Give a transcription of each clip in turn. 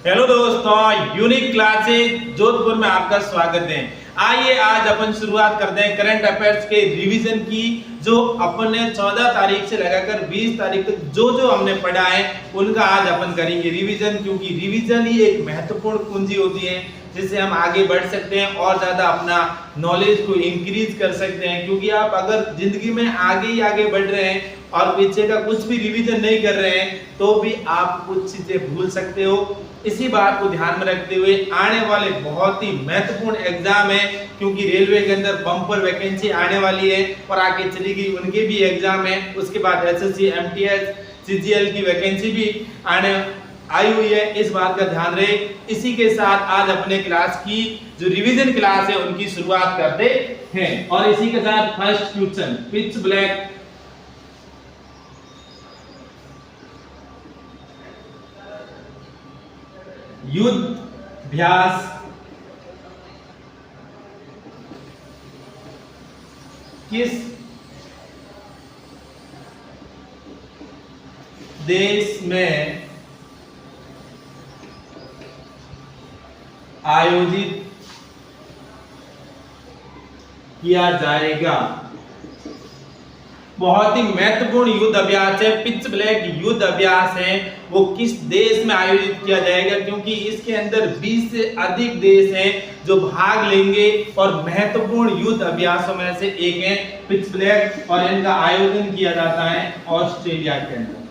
Hello दोस्तों, unique classes Jodhpur में आपका स्वागत है। आइए आज अपन शुरुआत करते हैं करंट अफेयर्स के रिवीजन की, जो अपन ने 14 तारीख से लगाकर 20 तारीख तक जो हमने पढ़ा है उनका आज अपन करेंगे रिवीजन, क्योंकि रिवीजन ही एक महत्वपूर्ण कुंजी होती है जिससे हम आगे बढ़ सकते हैं और ज्यादा अपना नॉलेज को इंक्रीज कर सकते हैं। क्योंकि आप अगर जिंदगी में आगे ही आगे बढ़ रहे हैं और पीछे का कुछ भी रिवीजन नहीं कर रहे हैं तो भी आप कुछ चीजें भूल सकते हो। इसी बात को ध्यान में रखते हुए आने वाले बहुत ही महत्वपूर्ण एग्जाम है, क्योंकि रेलवे के अंदर बम्पर वैकेंसी आने वाली है और आगे चली गई उनके भी एग्जाम है। उसके बाद एसएससी, एमटीएस, सीजीएल की वैकेंसी भी आई हुई है, इस बात का ध्यान रहे। इसी के साथ आज अपने क्लास की जो रिवीजन क्लास है उनकी शुरुआत करते हैं और इसी के साथ फर्स्ट क्वेश्चन, पिच ब्लैक युद्धाभ्यास किस देश में आयोजित किया जाएगा? बहुत ही महत्वपूर्ण युद्ध अभ्यास है, पिच ब्लैक युद्ध अभ्यास है, वो किस देश में आयोजित किया जाएगा? क्योंकि इसके अंदर 20 से अधिक देश हैं जो भाग लेंगे और महत्वपूर्ण युद्ध अभ्यासों में से एक है पिच ब्लैक, और इनका आयोजन किया जाता है ऑस्ट्रेलिया के अंदर।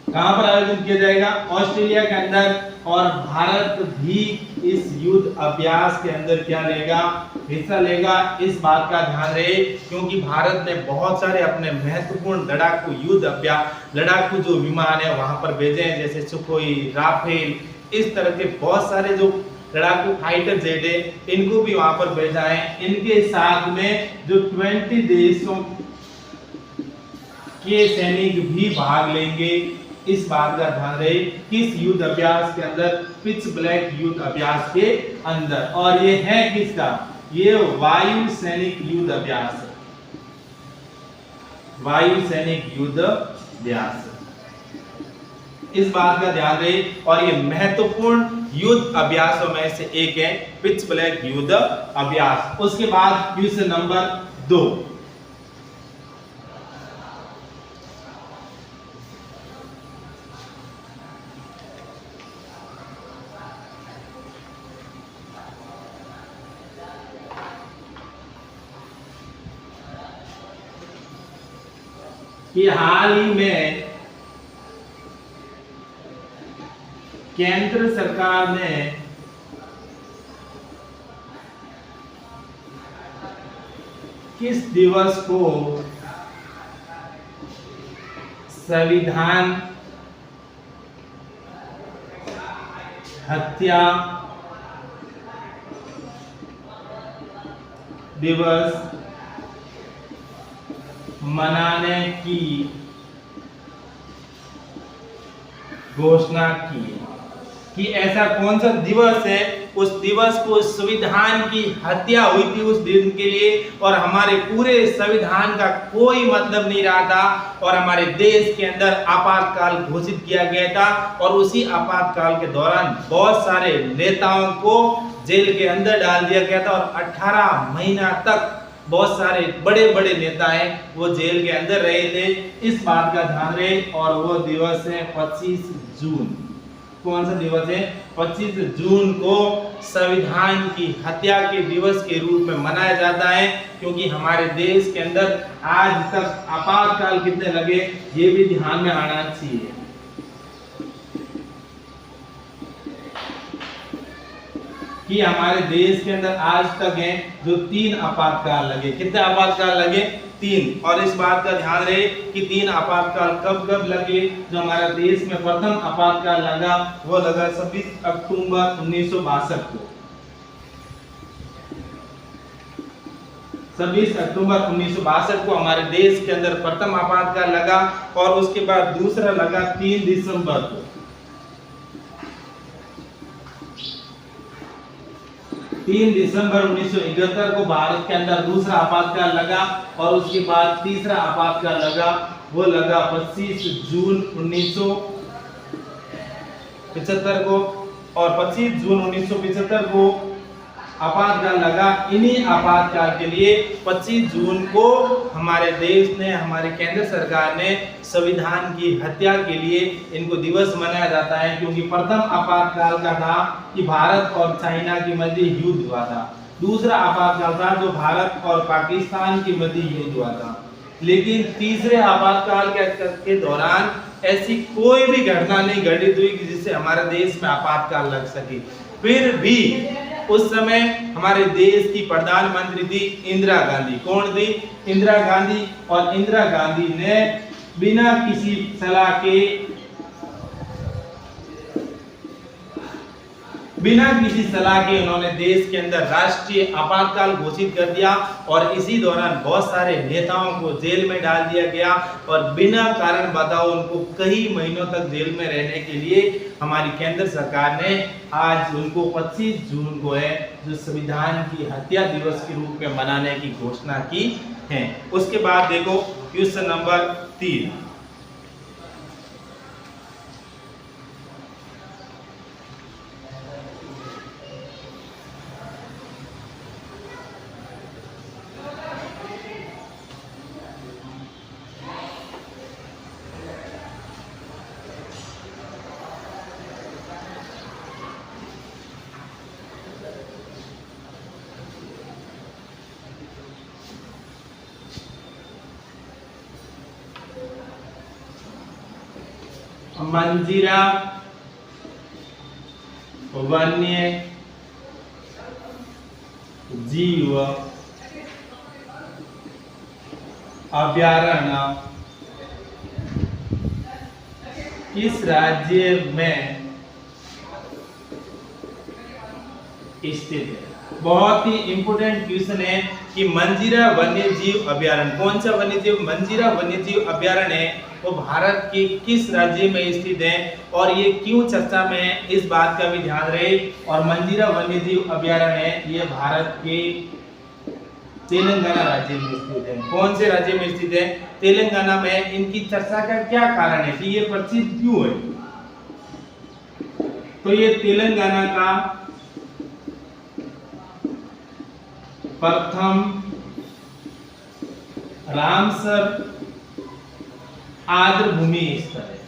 कहां पर आयोजन किया जाएगा? ऑस्ट्रेलिया के अंदर। और भारत भी इस युद्ध अभ्यास के अंदर क्या लेगा? हिस्सा लेगा। इस बात का ध्यान रहे, क्योंकि भारत ने बहुत सारे अपने महत्वपूर्ण लड़ाकू युद्ध अभ्यास लड़ाकू जो विमान है वहां पर भेजे हैं, जैसे सुखोई, राफेल, इस तरह के बहुत सारे जो लड़ाकू फाइटर जेट है इनको भी वहां पर भेजा है। इनके साथ में जो 20 देशों के सैनिक भी भाग लेंगे। इस बात का ध्यान रहे किस युद्ध अभ्यास के अंदर? पिच ब्लैक युद्ध अभ्यास के अंदर। और ये है किसका? ये वायु सैनिक युद्ध अभ्यास है, वायु सैनिक युद्ध अभ्यास। इस बात का ध्यान रहे और ये महत्वपूर्ण युद्ध अभ्यासों में से एक है पिच ब्लैक युद्ध अभ्यास। उसके बाद क्वेश्चन नंबर 2, कि हाल ही में केंद्र सरकार ने किस दिवस को संविधान हत्या दिवस मनाने की घोषणा की? कि ऐसा कौन सा दिवस है उस दिवस को संविधान की हत्या हुई थी उस दिन के लिए, और हमारे पूरे संविधान का कोई मतलब नहीं रहा था और हमारे देश के अंदर आपातकाल घोषित किया गया था। और उसी आपातकाल के दौरान बहुत सारे नेताओं को जेल के अंदर डाल दिया गया था और 18 महीना तक बहुत सारे बड़े बड़े नेता हैं वो जेल के अंदर रहे थे। इस बात का ध्यान रहे। और वो दिवस है 25 जून। कौन सा दिवस है? 25 जून को संविधान की हत्या के दिवस के रूप में मनाया जाता है, क्योंकि हमारे देश के अंदर आज तक आपातकाल कितने लगे ये भी ध्यान में आना चाहिए। कि हमारे देश के अंदर आज तक है जो 3 आपातकाल लगे। कितने आपातकाल लगे? 3। और इस बात का ध्यान रहे कि 3 आपातकाल कब कब लगे। जो हमारा देश में प्रथम आपातकाल लगा वो लगा 26 अक्टूबर 1962 को। 26 अक्टूबर 1962 को हमारे देश के अंदर प्रथम आपातकाल लगा, और उसके बाद दूसरा लगा 3 दिसंबर को। 3 दिसंबर 1971 को भारत के अंदर दूसरा आपातकाल लगा और उसके बाद तीसरा आपातकाल लगा, वो लगा 25 जून 1972 1975 को, और 25 जून 1975 को आपातकाल लगा। इन्हीं आपातकाल के लिए 25 जून को हमारे देश ने, हमारे केंद्र सरकार ने संविधान की हत्या के लिए इनको दिवस मनाया जाता है, क्योंकि प्रथम आपातकाल का था कि भारत और चाइना के मध्य युद्ध हुआ था। दूसरा आपातकाल था जो भारत और पाकिस्तान के मध्य युद्ध हुआ था। लेकिन तीसरे आपातकाल के दौरान ऐसी कोई भी घटना नहीं घटित हुई कि जिससे हमारे देश में आपातकाल लग सके। फिर भी उस समय हमारे देश की प्रधानमंत्री थी इंदिरा गांधी। कौन थी? इंदिरा गांधी। और इंदिरा गांधी ने बिना किसी सलाह के उन्होंने देश के अंदर राष्ट्रीय आपातकाल घोषित कर दिया, और इसी दौरान बहुत सारे नेताओं को जेल में डाल दिया गया, और बिना कारण बताओ उनको कई महीनों तक जेल में रहने के लिए हमारी केंद्र सरकार ने आज उनको 25 जून को है जो संविधान की हत्या दिवस के रूप में मनाने की घोषणा की है। उसके बाद देखो क्वेश्चन नंबर 3। मंजीरा वन्य जीव अभयारण्य किस राज्य में स्थित है? बहुत ही इंपोर्टेंट क्वेश्चन है कि मंजीरा वन्य जीव अभयारण्य, कौन सा वन्य जीव? मंजीरा वन्य जीव अभयारण्य है वो भारत के किस राज्य में स्थित है, और ये क्यों चर्चा में है, इस बात का भी ध्यान रहे। और मंजीरा वन्य जीव अभयारण्य है ये भारत के तेलंगाना राज्य में स्थित है। कौन से राज्य में स्थित है? तेलंगाना में। इनकी चर्चा का क्या कारण है कि ये प्रसिद्ध क्यों है? तो ये तेलंगाना का प्रथम रामसर आर्द्र भूमि स्थल है,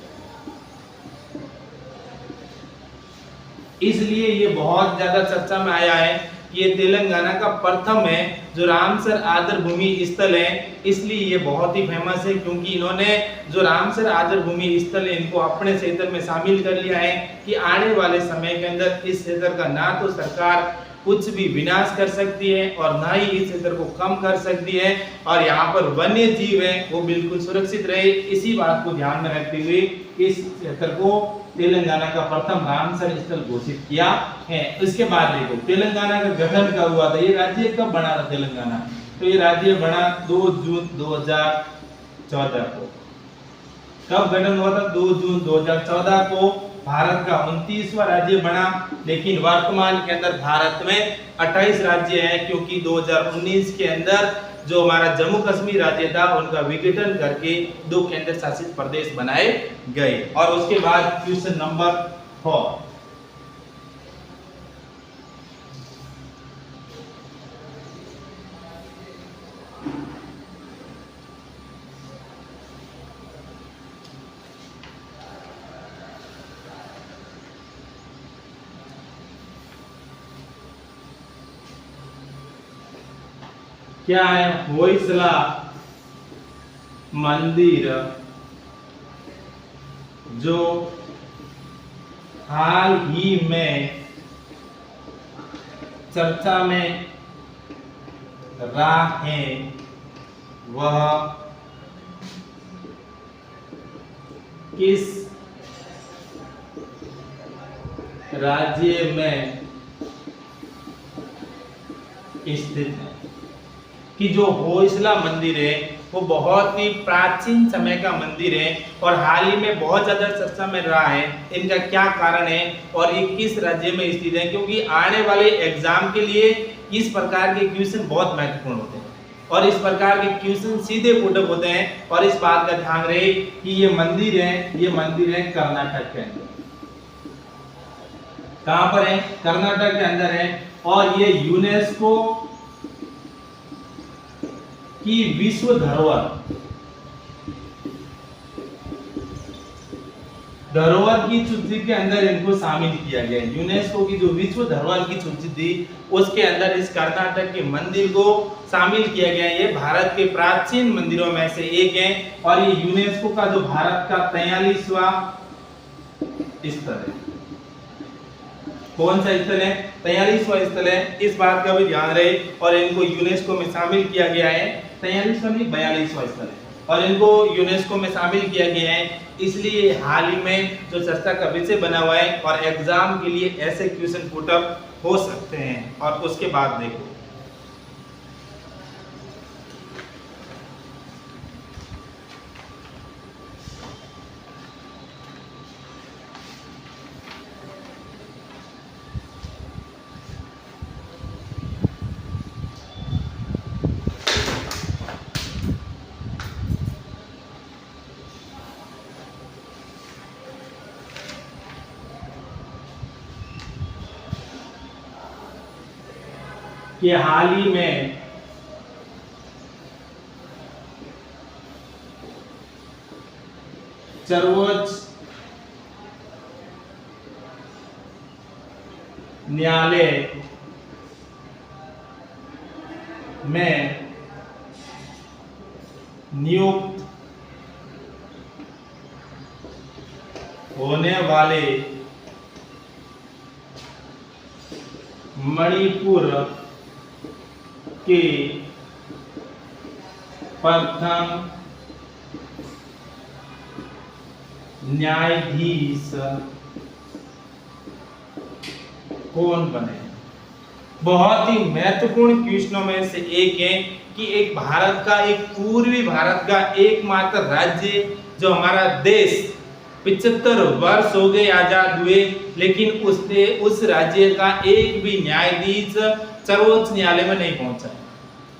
इसलिए ये बहुत ज्यादा चर्चा में आया है। ये तेलंगाना का प्रथम है जो रामसर आर्द्र भूमि स्थल है, इसलिए ये बहुत ही फेमस है, क्योंकि इन्होंने जो रामसर आर्द्र भूमि स्थल है इनको अपने क्षेत्र में शामिल कर लिया है कि आने वाले समय के अंदर इस क्षेत्र का ना तो सरकार कुछ भी विनाश कर सकती है और ना ही इस क्षेत्र को कम कर सकती है, और यहाँ पर वन्य जीव है वो बिल्कुल सुरक्षित रहे। इसी बात को ध्यान में रखते हुए इस क्षेत्र को तेलंगाना का प्रथम रामसर स्थल घोषित किया है। इसके बाद देखो तेलंगाना का गठन कब हुआ था, ये राज्य कब बना था तेलंगाना? तो ये राज्य बना 2 जून 2014 को। कब गठन हुआ था? 2 जून 2014 को भारत का 29वां राज्य बना। लेकिन वर्तमान के अंदर भारत में 28 राज्य हैं, क्योंकि 2019 के अंदर जो हमारा जम्मू कश्मीर राज्य था उनका विघटन करके 2 केंद्र शासित प्रदेश बनाए गए। और उसके बाद क्वेश्चन नंबर 4। क्या है? होयसला मंदिर जो हाल ही में चर्चा में रहा है वह किस राज्य में स्थित है? कि जो होयसला मंदिर है वो बहुत ही प्राचीन समय का मंदिर है और हाल ही में बहुत ज्यादा चर्चा में रहा है। इनका क्या कारण है और ये किस राज्य में स्थित है? क्योंकि आने वाले एग्जाम के लिए इस प्रकार के क्वेश्चन बहुत महत्वपूर्ण होते हैं और इस प्रकार के क्वेश्चन सीधे पुटअप होते हैं। और इस बात का ध्यान रहे कि ये मंदिर है कर्नाटक के अंदर। कहां पर है? कर्नाटक के अंदर है। और ये यूनेस्को की विश्व धरोहर की सूची के अंदर इनको शामिल किया गया है। यूनेस्को की जो विश्व धरोहर की सूची थी उसके अंदर इस कर्नाटक के मंदिर को शामिल किया गया है। ये भारत के प्राचीन मंदिरों में से एक है और ये यूनेस्को का जो भारत का 43वां स्थल है। कौन सा स्थल है? 43वां स्थल है। इस बात का भी ध्यान रहे और इनको यूनेस्को में शामिल किया गया है। 43वां नहीं 42वां स्थल है और इनको यूनेस्को में शामिल किया गया है। इसलिए हाल ही में जो चर्चा का विषय बना हुआ है और एग्जाम के लिए ऐसे क्वेश्चन पुट अप हो सकते हैं। और उसके बाद देखो कि हाल ही में सर्वोच्च न्यायालय में नियुक्त होने वाले मणिपुर के प्रथम न्यायाधीश कौन बने? बहुत ही महत्वपूर्ण क्वेश्चनों में से एक है कि एक भारत का, एक पूर्वी भारत का एकमात्र राज्य जो हमारा देश 75 वर्ष हो गए आजाद हुए, लेकिन उसने उस राज्य का एक भी न्यायाधीश सर्वोच्च न्यायालय में नहीं पहुंचा है।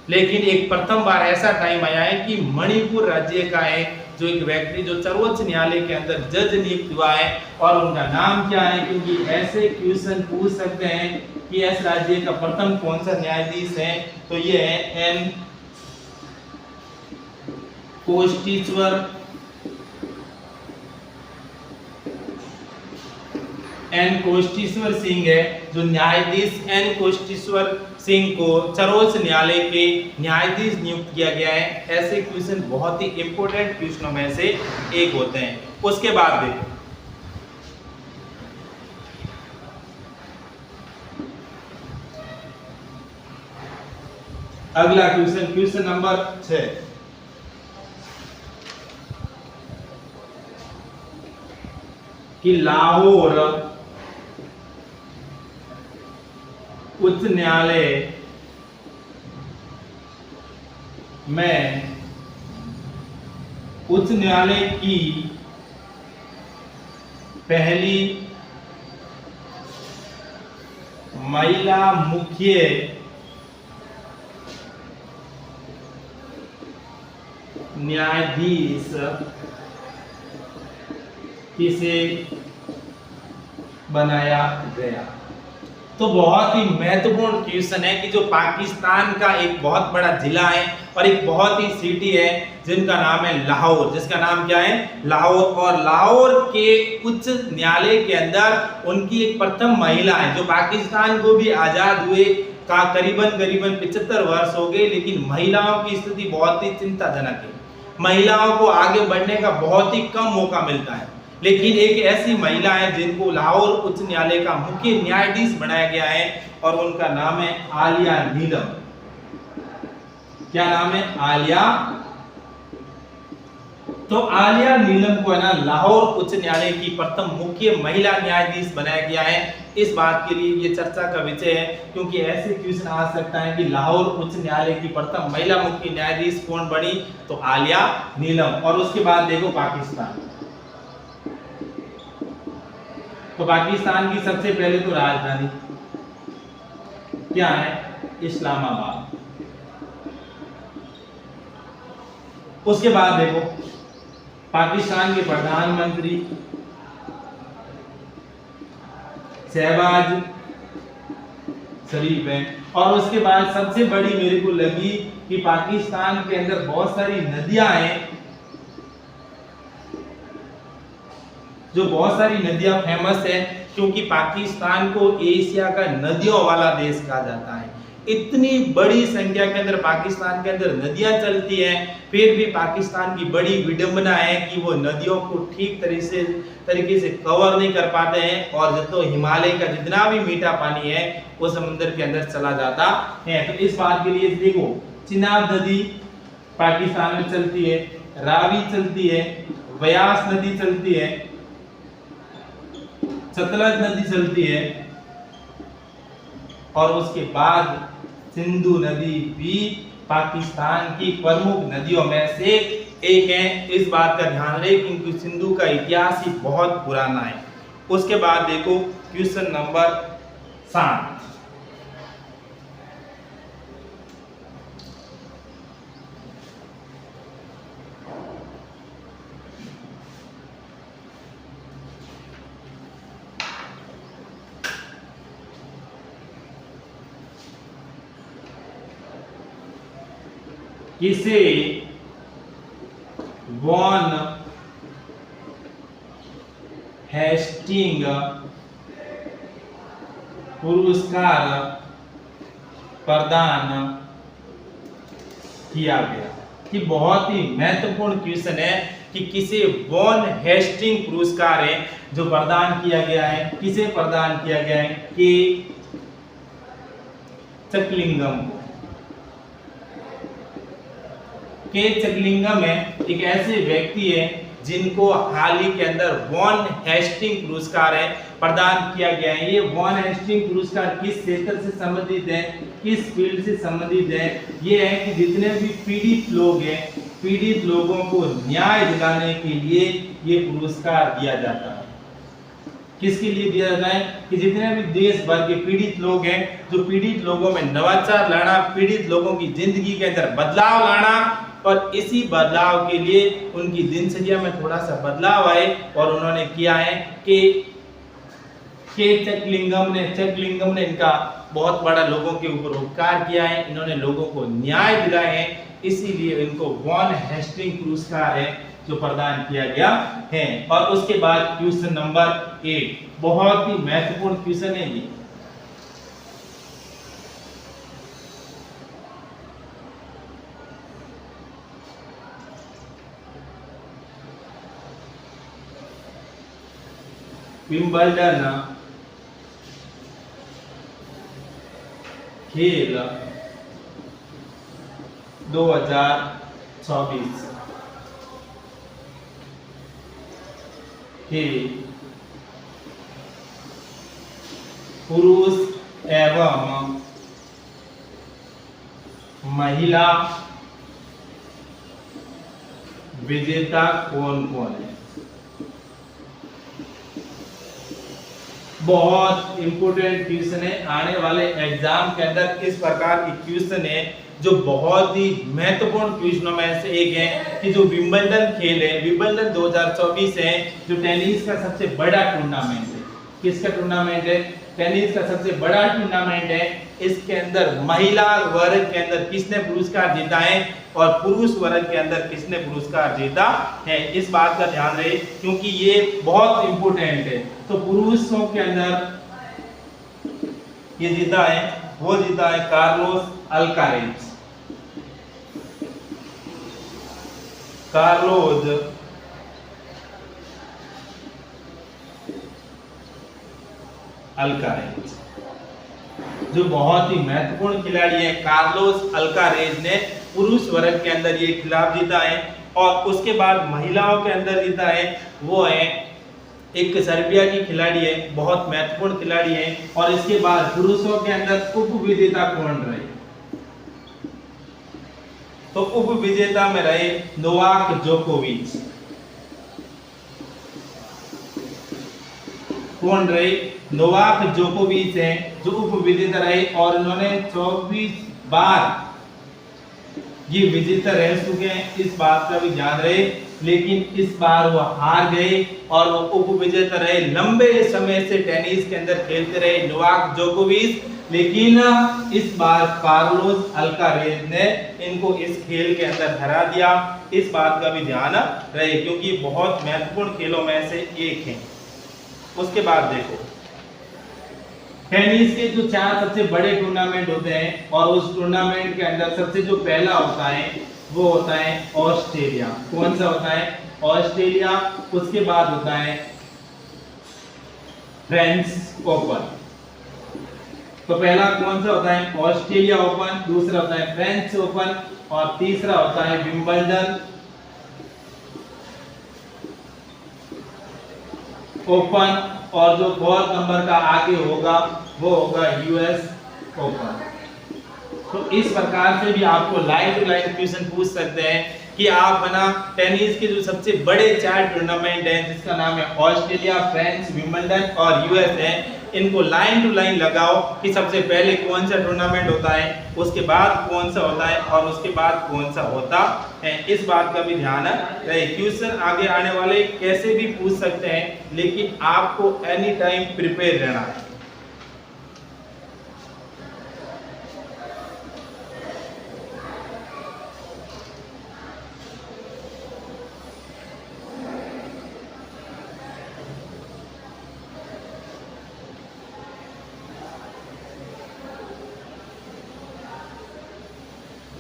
लेकिन एक प्रथम बार ऐसा टाइम आया है कि मणिपुर राज्य का है जो एक व्यक्ति जो सर्वोच्च न्यायालय के अंदर जज नियुक्त हुआ है और उनका नाम क्या है, क्योंकि ऐसे क्वेश्चन पूछ सकते हैं कि इस राज्य का प्रथम कौन सा न्यायाधीश है, तो ये है एन कोष्टीश्वर सिंह है। जो न्यायाधीश एन कोष्टीश्वर सिंह को सर्वोच्च न्यायालय के न्यायाधीश नियुक्त किया गया है। ऐसे क्वेश्चन बहुत ही इंपॉर्टेंट क्वेश्चनों में से एक होते हैं। उसके बाद देखो अगला क्वेश्चन, क्वेश्चन नंबर 6 कि लाहौर उच्च न्यायालय में उच्च न्यायालय की पहली महिला मुख्य न्यायाधीश किसे बनाया गया? तो बहुत ही महत्वपूर्ण क्वेश्चन है कि जो पाकिस्तान का एक बहुत बड़ा जिला है और एक बहुत ही सिटी है जिनका नाम है लाहौर, जिसका नाम क्या है? लाहौर। और लाहौर के उच्च न्यायालय के अंदर उनकी एक प्रथम महिला है जो पाकिस्तान को भी आजाद हुए का करीबन 75 वर्ष हो गए, लेकिन महिलाओं की स्थिति बहुत ही चिंताजनक है। महिलाओं को आगे बढ़ने का बहुत ही कम मौका मिलता है, लेकिन एक ऐसी महिला है जिनको लाहौर उच्च न्यायालय का मुख्य न्यायाधीश बनाया गया है और उनका नाम है आलिया नीलम। क्या नाम है? आलिया। तो आलिया नीलम को है ना लाहौर उच्च न्यायालय की प्रथम मुख्य महिला न्यायाधीश बनाया गया है। इस बात के लिए ये चर्चा का विषय है क्योंकि ऐसे क्वेश्चन आ सकता है कि लाहौर उच्च न्यायालय की प्रथम महिला मुख्य न्यायाधीश कौन बनी? तो आलिया नीलम। और उसके बाद देखो पाकिस्तान। तो पाकिस्तान की सबसे पहले तो राजधानी क्या है? इस्लामाबाद। उसके बाद देखो पाकिस्तान के प्रधानमंत्री शहबाज शरीफ है। और उसके बाद सबसे बड़ी मेरे को लगी कि पाकिस्तान के अंदर बहुत सारी नदियां हैं, जो बहुत सारी नदियां फेमस है, क्योंकि पाकिस्तान को एशिया का नदियों वाला देश कहा जाता है। इतनी बड़ी संख्या के अंदर पाकिस्तान के अंदर नदियां चलती हैं, फिर भी पाकिस्तान की बड़ी विडंबना है कि वो नदियों को ठीक तरीके से कवर नहीं कर पाते हैं, और जो हिमालय का जितना भी मीठा पानी है वो समुद्र के अंदर चला जाता है। तो इस बात के लिए देखो, चिनाब नदी पाकिस्तान में चलती है, रावी चलती है, व्यास नदी चलती है, सतलज नदी चलती है, और उसके बाद सिंधु नदी भी पाकिस्तान की प्रमुख नदियों में से एक है। इस बात का ध्यान रखें क्योंकि सिंधु का इतिहास ही बहुत पुराना है। उसके बाद देखो क्वेश्चन नंबर 7, किसे वॉन हेस्टिंग पुरस्कार प्रदान किया गया? कि बहुत ही महत्वपूर्ण क्वेश्चन है कि किसे वॉन हेस्टिंग पुरस्कार है जो प्रदान किया गया है, किसे प्रदान किया गया है? कि चकलिंगम को। के चकलिंगम है एक ऐसे व्यक्ति है जिनको हाल ही के अंदर वॉन हेस्टिंग पुरस्कार है प्रदान किया गया है। ये वॉन हेस्टिंग पुरस्कार किस क्षेत्र से संबंधित है, किस फील्ड से संबंधित है? ये है कि जितने भी पीड़ित लोग हैं, पीड़ित लोगों को न्याय दिलाने के लिए ये पुरस्कार दिया जाता है। किसके लिए दिया जाता है? कि जितने भी देश भर के पीड़ित लोग हैं, जो पीड़ित लोगों में नवाचार लाना, पीड़ित लोगों की जिंदगी के अंदर बदलाव लाना, और इसी बदलाव के लिए उनकी दिनचर्या में थोड़ा सा बदलाव आए, और उन्होंने किया है कि चकलिंगम ने इनका बहुत बड़ा लोगों के ऊपर उपकार किया है, इन्होंने लोगों को न्याय दिलाए हैं, इसीलिए इनको वॉन हेस्टिंग पुरस्कार है जो प्रदान किया गया है। और उसके बाद क्वेश्चन नंबर 8, बहुत ही महत्वपूर्ण क्वेश्चन है ये। विंबलडन खेल 2024 के पुरुष एवं महिला विजेता कौन कौन है? बहुत इंपोर्टेंट क्वेश्चन है, आने वाले एग्जाम के अंदर इस प्रकार के क्वेश्चन है जो बहुत ही महत्वपूर्ण क्वेश्चनों में से एक है कि जो विंबलडन खेल है, विंबलडन 2024 है, जो टेनिस का सबसे बड़ा टूर्नामेंट है। किसका टूर्नामेंट है? टेनिस का सबसे बड़ा टूर्नामेंट है। इसके अंदर महिला वर्ग के अंदर किसने पुरस्कार जीता है और पुरुष वर्ग के अंदर किसने पुरस्कार जीता है, इस बात का ध्यान रहे क्योंकि ये बहुत इंपोर्टेंट है। तो पुरुषों के अंदर ये जीता है, वो जीता है कार्लोस अल्कारेज। कार्लोस अल्कारेज जो बहुत ही महत्वपूर्ण खिलाड़ी है। कार्लोस अल्कारेज ने पुरुष वर्ग के अंदर ये खिताब जीता है। और उसके बाद महिलाओं के अंदर जीता है वो है एक सर्बिया की खिलाड़ी है, बहुत महत्वपूर्ण खिलाड़ी है। और इसके बाद पुरुषों के अंदर उप विजेता कौन रहे? तो उप विजेता में रहे नोवाक जोकोविच। कौन रहे? नोवाक जोकोविच हैं जो उप विजेता रहे और इन्होंने 24 बार ये विजेता रह चुके हैं। इस बात का भी ध्यान रहे लेकिन इस बार वो हार गए और वो उपविजेता रहे। लंबे समय से टेनिस के अंदर खेलते रहे नोवाक जोकोविच, लेकिन इस बार कार्लोस अल्कारेज ने इनको इस खेल के अंदर हरा दिया। इस बात का भी ध्यान रहे क्योंकि बहुत महत्वपूर्ण खेलों में से एक है। उसके बाद देखो टेनिस के जो 4 सबसे बड़े टूर्नामेंट होते हैं और उस टूर्नामेंट के अंदर सबसे जो पहला होता है वो होता है ऑस्ट्रेलिया। कौन सा होता है? ऑस्ट्रेलिया। उसके बाद होता है फ्रेंच ओपन। तो पहला कौन सा होता है? ऑस्ट्रेलिया ओपन, दूसरा होता है फ्रेंच ओपन और तीसरा होता है विंबलडन ओपन, और जो 4 नंबर का आगे होगा वो होगा यूएस ओपन। तो इस प्रकार से भी आपको लाइन टू लाइन क्वेश्चन पूछ सकते हैं कि आप है ना टेनिस के जो सबसे बड़े 4 टूर्नामेंट हैं जिसका नाम है ऑस्ट्रेलिया, फ्रेंच, विंबलडन और यूएस है, इनको लाइन टू लाइन लगाओ कि सबसे पहले कौन सा टूर्नामेंट होता है, उसके बाद कौन सा होता है और उसके बाद कौन सा होता है। इस बात का भी ध्यान रहे। क्वेश्चन आगे आने वाले कैसे भी पूछ सकते हैं, लेकिन आपको एनी टाइम प्रिपेयर रहना है।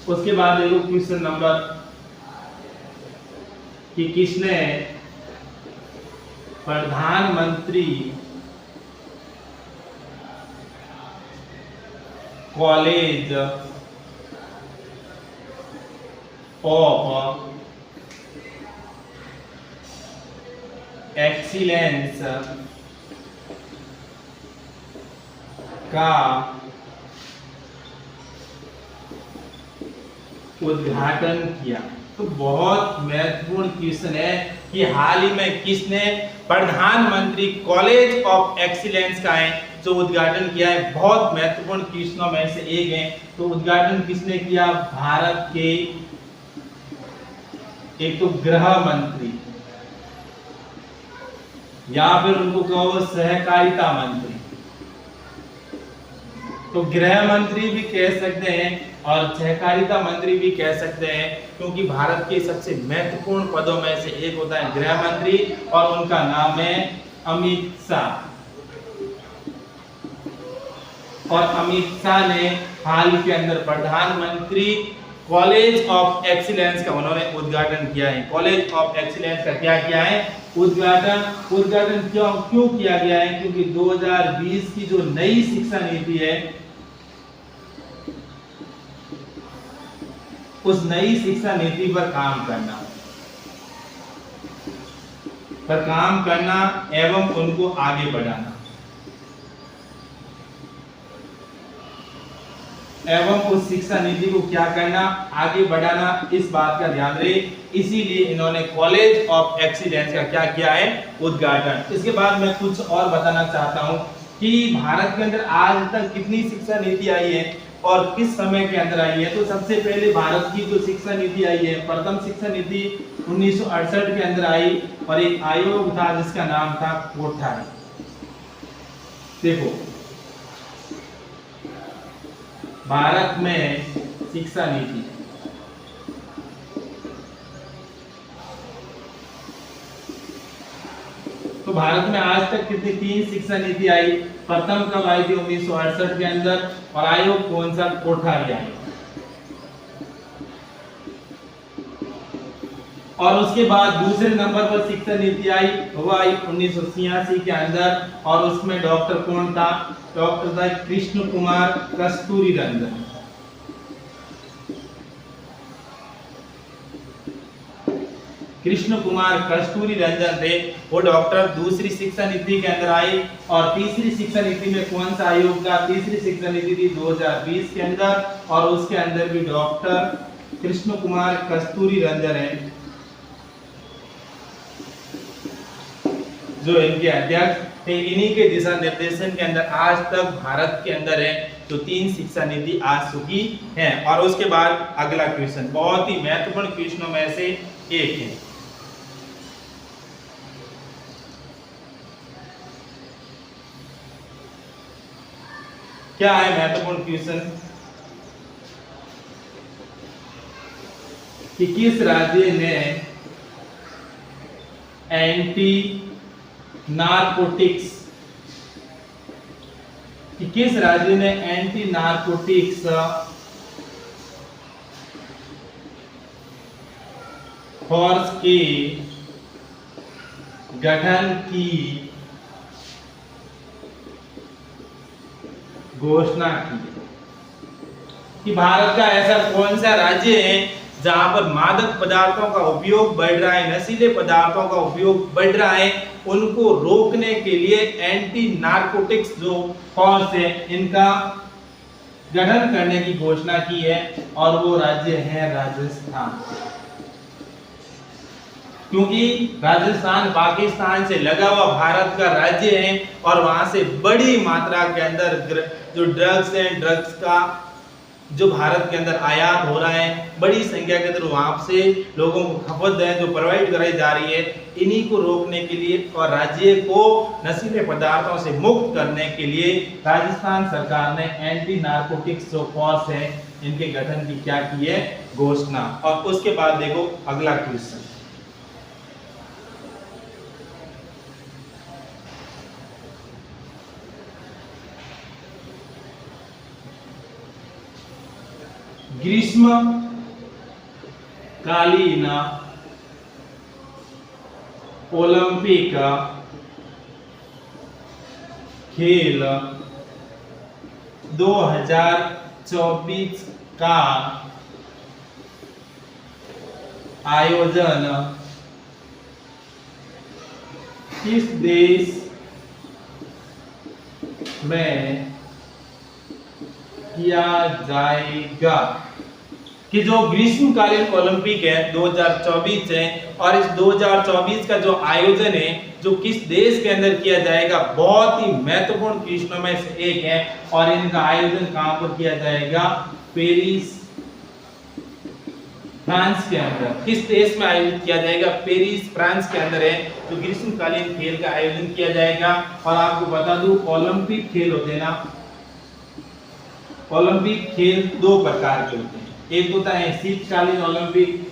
उसके बाद देखो क्वेश्चन नंबर कि किसने प्रधानमंत्री कॉलेज ऑफ एक्सीलेंस का उद्घाटन किया। तो बहुत महत्वपूर्ण क्वेश्चन है कि हाल ही में किसने प्रधानमंत्री कॉलेज ऑफ एक्सीलेंस का है जो उद्घाटन किया है। बहुत महत्वपूर्ण क्वेश्चनों में से एक है। तो उद्घाटन किसने किया? भारत के एक तो गृह मंत्री या फिर उनको कहो सहकारिता मंत्री। तो गृह मंत्री भी कह सकते हैं और सहकारिता मंत्री भी कह सकते हैं क्योंकि भारत के सबसे महत्वपूर्ण पदों में से एक होता है गृह मंत्री और उनका नाम है अमित शाह। और अमित शाह ने हाल के अंदर प्रधानमंत्री कॉलेज ऑफ एक्सीलेंस का उन्होंने उद्घाटन किया है। कॉलेज ऑफ एक्सीलेंस का क्या किया है? उद्घाटन क्यों किया गया है? क्योंकि 2020 की जो नई शिक्षा नीति है उस नई शिक्षा नीति पर काम करना एवं उनको आगे बढ़ाना एवं उस शिक्षा नीति को क्या करना? आगे बढ़ाना। इस बात का ध्यान रहे, इसीलिए इन्होंने कॉलेज ऑफ एक्सीलेंस का क्या किया है? उद्घाटन। इसके बाद मैं कुछ और बताना चाहता हूं कि भारत के अंदर आज तक कितनी शिक्षा नीति आई है और किस समय के अंदर आई है। तो सबसे पहले भारत की जो शिक्षा नीति आई है, प्रथम शिक्षा नीति 1968 के अंदर आई और एक आयोग था जिसका नाम था कोठारी। देखो भारत में शिक्षा नीति तो भारत में आज तक कितनी 3 शिक्षा नीति आई। प्रथम कब आई थी? 1968 के अंदर। और आयोग कौन सा? कोठारी आयोग। और उसके बाद दूसरे नंबर पर शिक्षा नीति आई, वो आई 1986 के अंदर और उसमें डॉक्टर कौन था? डॉक्टर था कृष्ण कुमार कस्तूरीरंजन। कृष्ण कुमार कस्तूरीरंजन थे वो डॉक्टर। दूसरी शिक्षा नीति के अंदर आई और तीसरी शिक्षा नीति में कौन सा आयोग था? तीसरी शिक्षा नीति थी 2020 के अंदर और उसके अंदर भी डॉक्टर कृष्ण कुमार कस्तूरीरंजन है जो इनके अध्यक्ष थे। इन्हीं के दिशा निर्देशन के अंदर आज तक भारत के अंदर है तो 3 शिक्षा नीति आ चुकी है। और उसके बाद अगला क्वेश्चन बहुत ही महत्वपूर्ण क्वेश्चनों में से एक है क्या है महत्वपूर्ण क्वेश्चन कि किस राज्य ने एंटी नारकोटिक्स फोर्स के गठन की घोषणा की कि भारत का ऐसा कौन सा राज्य है जहां पर मादक पदार्थों का उपयोग बढ़ रहा है, नशीले पदार्थों का उपयोग बढ़ रहा है, उनको रोकने के लिए एंटी नारकोटिक्स जो फोर्स है इनका गठन करने की घोषणा की है, और वो राज्य है राजस्थान। क्योंकि राजस्थान पाकिस्तान से लगा हुआ भारत का राज्य है और वहां से बड़ी मात्रा के अंदर जो ड्रग्स हैं, ड्रग्स का जो भारत के अंदर आयात हो रहा है, बड़ी संख्या के अंदर वहां से लोगों को खपत है जो प्रोवाइड कराई जा रही है, इन्हीं को रोकने के लिए और राज्य को नशीले पदार्थों से मुक्त करने के लिए राजस्थान सरकार ने एंटी नारकोटिक्स जो फोर्स है इनके गठन की क्या की है घोषणा। और उसके बाद देखो अगला क्वेश्चन, ग्रीष्म कालीन ओलंपिक खेल 2024 का आयोजन किस देश में किया जाएगा? कि जो ग्रीष्मकालीन ओलंपिक है 2024 है, और इस 2024 का जो आयोजन है जो किस देश के अंदर किया जाएगा, बहुत ही महत्वपूर्ण क्वेश्चनों में से एक है। और इनका आयोजन कहां पर किया जाएगा? पेरिस फ्रांस के अंदर। किस देश में आयोजित किया जाएगा? पेरिस फ्रांस के अंदर है तो ग्रीष्मकालीन खेल का आयोजन किया जाएगा। और आपको बता दूं ओलंपिक खेल होते हैं ना, ओलंपिक खेल दो प्रकार के होते हैं, एक होता है शीतकालीन ओलंपिक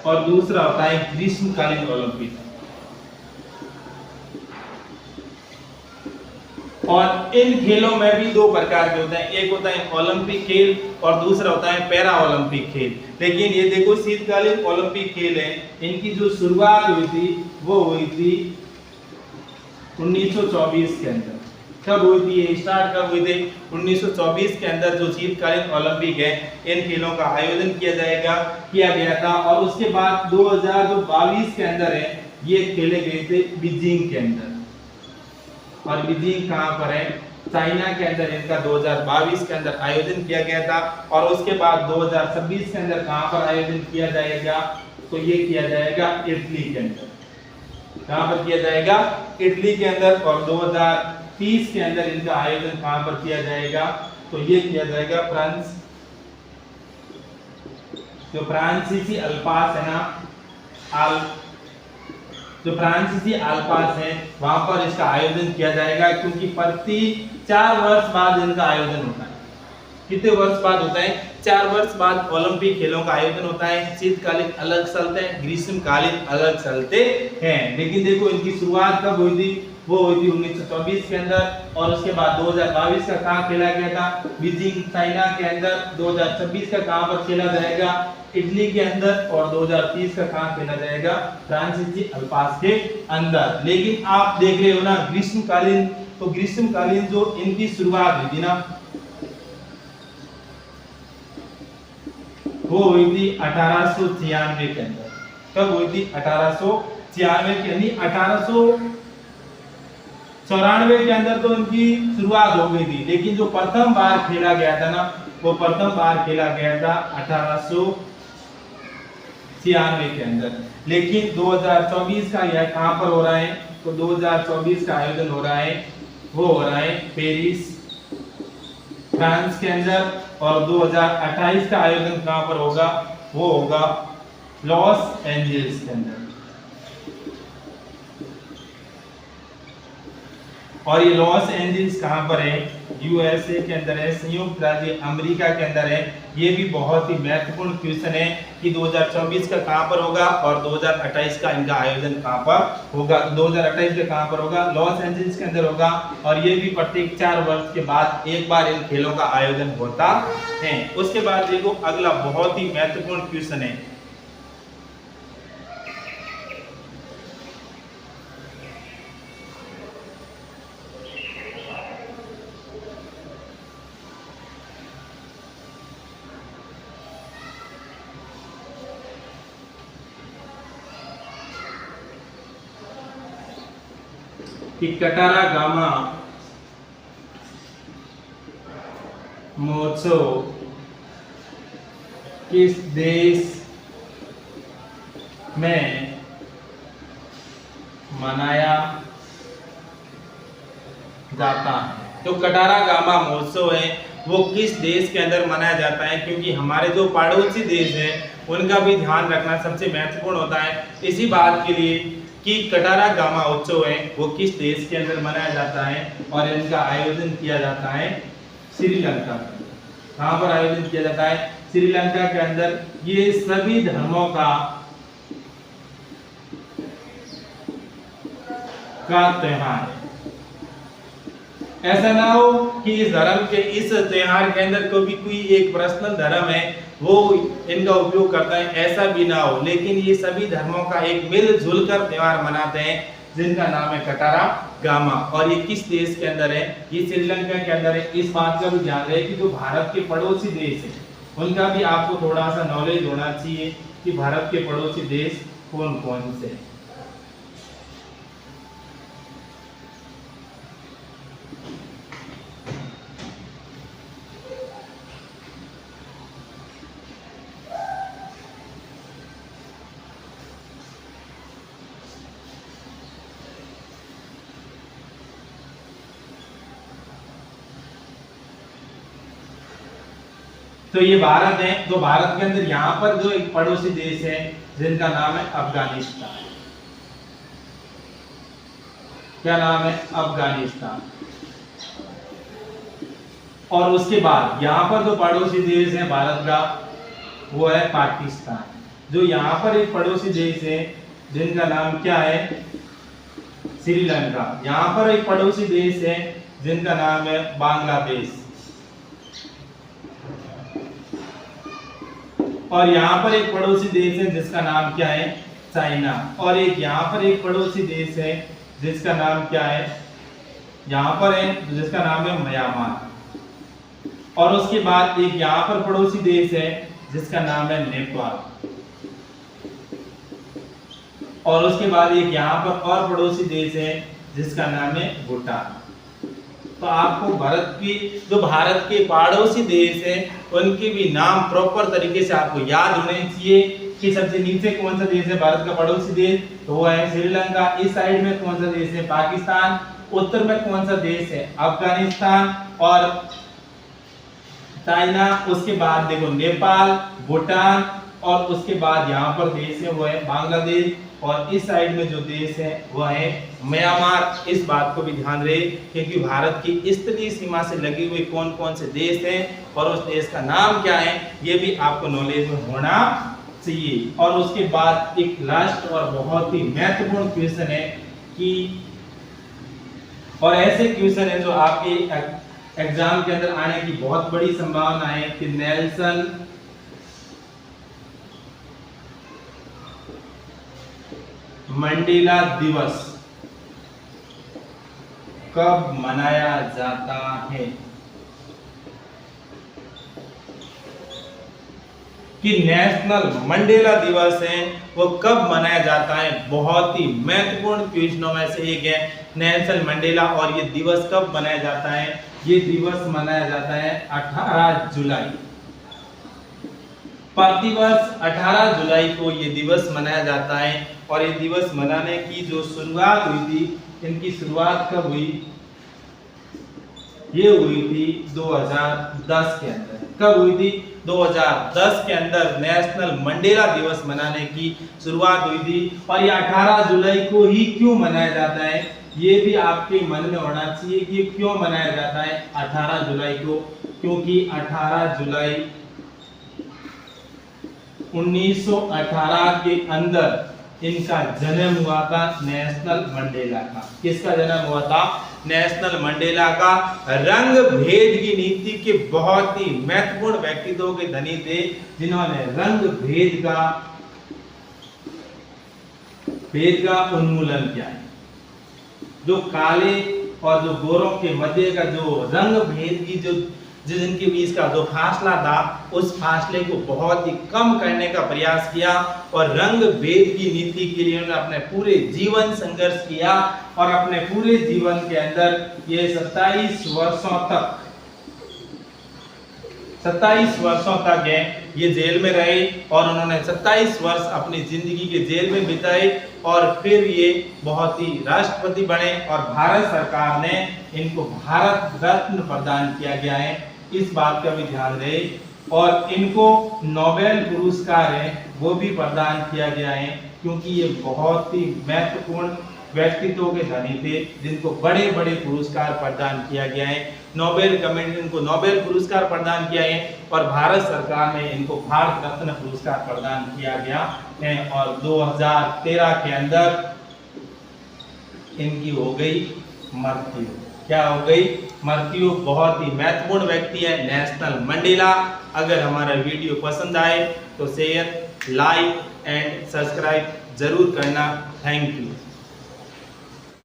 और दूसरा होता है ग्रीष्मकालीन ओलंपिक। और इन खेलों में भी दो प्रकार के होते हैं, एक होता है ओलंपिक खेल और दूसरा होता है पैरा ओलंपिक खेल। लेकिन ये देखो शीतकालीन ओलंपिक खेल है, इनकी जो शुरुआत हुई थी वो हुई थी 1924 के अंदर। कब हुई थी ये स्टार्ट कब हुई थी? 1924 के अंदर जो शीतकालीन ओलंपिक है इन खेलों का आयोजन किया गया था। और उसके बाद 2022 के अंदर है ये खेले गए थे बीजिंग के अंदर। और बीजिंग कहां पर है? चाइना के अंदर इनका 2022 के अंदर आयोजन किया गया था। और उसके बाद 2026 के अंदर कहां पर आयोजन किया जाएगा? तो ये किया जाएगा इटली के अंदर। कहां पर किया जाएगा? इटली के अंदर। और 2030 के अंदर इनका आयोजन कहां पर किया जाएगा? तो ये किया जाएगा फ्रांस, जो फ्रांसीसी अल्पास है ना, जो फ्रांसीसी अल्पास है वहां पर इसका आयोजन किया जाएगा। क्योंकि प्रति 4 वर्ष बाद इनका आयोजन होता है। कितने वर्ष बाद होता है? 4 वर्ष बाद ओलंपिक खेलों का आयोजन होता है। शीतकालीन अलग चलते हैं, ग्रीष्मकालीन अलग चलते हैं। लेकिन देखो इनकी शुरुआत कब हुई थी? वो हुई थी 1924 के अंदर। और उसके बाद 2022 का कहां खेला गया था? बीजिंग चाइना के अंदर। 2026 का कहां पर खेला जाएगा? इटली के अंदर। और 2030 का कहां खेला जाएगा? फ्रांसीसी अल्पास के अंदर। लेकिन आप देख रहे हो ना ग्रीष्मकालीन, तो ग्रीष्मकालीन जो इनकी शुरुआत हुई थी ना वो हुई थी 1896 के अंदर। कब हुई थी? 1896 के, यानी 1894 के अंदर तो इनकी शुरुआत हो गई थी। लेकिन जो प्रथम बार खेला गया था ना, वो प्रथम बार खेला गया था 1896 के अंदर। लेकिन 2024 का यह कहां पर हो रहा है? तो 2024 का आयोजन हो रहा है, वो हो रहा है पेरिस फ्रांस के अंदर। और 2028 का आयोजन कहां पर होगा? वो होगा लॉस एंजल्स के अंदर। और ये लॉस एंजल्स कहाँ पर है? यूएसए के अंदर है, संयुक्त राज्य अमेरिका के अंदर है। ये भी बहुत ही महत्वपूर्ण क्वेश्चन है कि 2024 का कहाँ पर होगा और 2028 का इनका आयोजन कहाँ पर होगा। 2028 का कहाँ पर होगा? लॉस एंजल्स के अंदर होगा। और ये भी प्रत्येक 4 वर्ष के बाद एक बार इन खेलों का आयोजन होता है। उसके बाद देखो अगला बहुत ही महत्वपूर्ण क्वेश्चन है, कि कटारा गामा महोत्सव किस देश में मनाया जाता है? तो कटारा गामा महोत्सव है वो किस देश के अंदर मनाया जाता है? क्योंकि हमारे जो पड़ोसी देश है उनका भी ध्यान रखना सबसे महत्वपूर्ण होता है इसी बात के लिए कि कटारा गामा उत्सव है वो किस देश के अंदर मनाया जाता है और इनका आयोजन किया जाता है श्रीलंका। कहाँ पर आयोजन किया जाता है? श्रीलंका के अंदर। ये सभी धर्मों का त्योहार है। ऐसा ना हो कि इस धर्म के इस त्योहार के अंदर कोई एक पर्सनल धर्म है वो इनका उपयोग करता है, ऐसा भी ना हो। लेकिन ये सभी धर्मों का एक मिलजुल कर त्योहार मनाते हैं जिनका नाम है कटारा गामा। और ये किस देश के अंदर है? ये श्रीलंका के अंदर है। इस बात का भी ध्यान रहे कि जो भारत के पड़ोसी देश है उनका भी आपको थोड़ा सा नॉलेज होना चाहिए कि भारत के पड़ोसी देश कौन कौन से हैं। तो ये भारत है। तो भारत के अंदर यहाँ पर जो एक पड़ोसी देश है जिनका नाम है अफगानिस्तान। क्या नाम है? अफगानिस्तान। और उसके बाद यहाँ पर जो पड़ोसी देश है भारत का वो है पाकिस्तान। जो यहाँ पर एक पड़ोसी देश है जिनका नाम क्या है? श्रीलंका। यहाँ पर एक पड़ोसी देश है जिनका नाम है बांग्लादेश। और यहाँ पर एक पड़ोसी देश है जिसका नाम क्या है? चाइना। और एक यहाँ पर एक पड़ोसी देश है जिसका नाम क्या है? यहाँ पर है जिसका नाम है म्यांमार। और उसके बाद एक यहाँ पर पड़ोसी देश है जिसका नाम है नेपाल। और उसके बाद एक यहाँ पर और पड़ोसी देश है जिसका नाम है भूटान। तो आपको भारत के पड़ोसी देश हैं उनके भी नाम प्रॉपर तरीके से आपको याद होने चाहिए कि सबसे नीचे कौन सा देश है भारत का पड़ोसी देश? तो वो है श्रीलंका। इस साइड में कौन सा देश है? पाकिस्तान। उत्तर में कौन सा देश है? अफगानिस्तान और चाइना। उसके बाद देखो नेपाल, भूटान और उसके बाद यहाँ पर देश है वो है बांग्लादेश। और इस साइड में जो देश है वो है म्यांमार। इस बात को भी ध्यान रहे क्योंकि भारत की इस तटीय सीमा से लगे हुए कौन कौन से देश हैं और उस देश का नाम क्या है ये भी आपको नॉलेज में होना चाहिए। और उसके बाद एक लास्ट और बहुत ही महत्वपूर्ण क्वेश्चन है कि और ऐसे क्वेश्चन है जो आपके एग्जाम के अंदर आने की बहुत बड़ी संभावना है कि नेल्सन मंडेला दिवस कब मनाया जाता है? कि नेशनल मंडेला दिवस है वो कब मनाया जाता है? बहुत ही महत्वपूर्ण क्वेश्चनों में से एक है नेल्सन मंडेला। और ये दिवस कब मनाया जाता है? ये दिवस मनाया जाता है 18 जुलाई। प्रतिवर्ष 18 जुलाई को ये दिवस मनाया जाता है। और ये दिवस मनाने की जो शुरुआत हुई थी, इनकी शुरुआत कब हुई? ये हुई थी 2010 के अंदर। कब हुई थी? 2010 के अंदर नेशनल मंडेला दिवस मनाने की शुरुआत हुई थी। और ये 18 जुलाई को ही क्यों मनाया जाता है? ये भी आपके मन में होना चाहिए कि क्यों मनाया जाता है 18 जुलाई को, क्योंकि 18 जुलाई 1918 के अंदर इनका जन्म हुआ था, नेशनल मंडेला का। किसका जन्म हुआ था? नेशनल मंडेला का। रंग भेद की नीति के बहुत ही महत्वपूर्ण व्यक्तित्वों के धनी थे, जिन्होंने रंग भेद का उन्मूलन किया है। जो काले और जो गोरों के मध्य का जो रंग भेद की जो जिनके बीच का जो फासला था, उस फासले को बहुत ही कम करने का प्रयास किया और रंग भेद की नीति के लिए उन्होंने अपने पूरे जीवन संघर्ष किया और अपने पूरे जीवन के अंदर ये 27 वर्षों तक ये जेल में रहे और उन्होंने 27 वर्ष अपनी जिंदगी के जेल में बिताए और फिर ये बहुत ही राष्ट्रपति बने और भारत सरकार ने इनको भारत रत्न प्रदान किया गया है। इस बात का भी ध्यान रहे। और इनको नोबेल पुरस्कार है वो भी प्रदान किया गया है, क्योंकि ये बहुत ही महत्वपूर्ण व्यक्तित्वों के धनी थे, जिनको बड़े बड़े पुरस्कार प्रदान किया गया है। नोबेल कमेटी इनको नोबेल पुरस्कार प्रदान किया है और भारत सरकार ने इनको भारत रत्न पुरस्कार प्रदान किया गया है। और 2013 के अंदर इनकी हो गई मृत्यु। क्या हो गई? मृत्यु। बहुत ही महत्वपूर्ण व्यक्ति है नेशनल मंडेला। अगर हमारा वीडियो पसंद आए तो शेयर, लाइक एंड सब्सक्राइब जरूर करना। Thank you.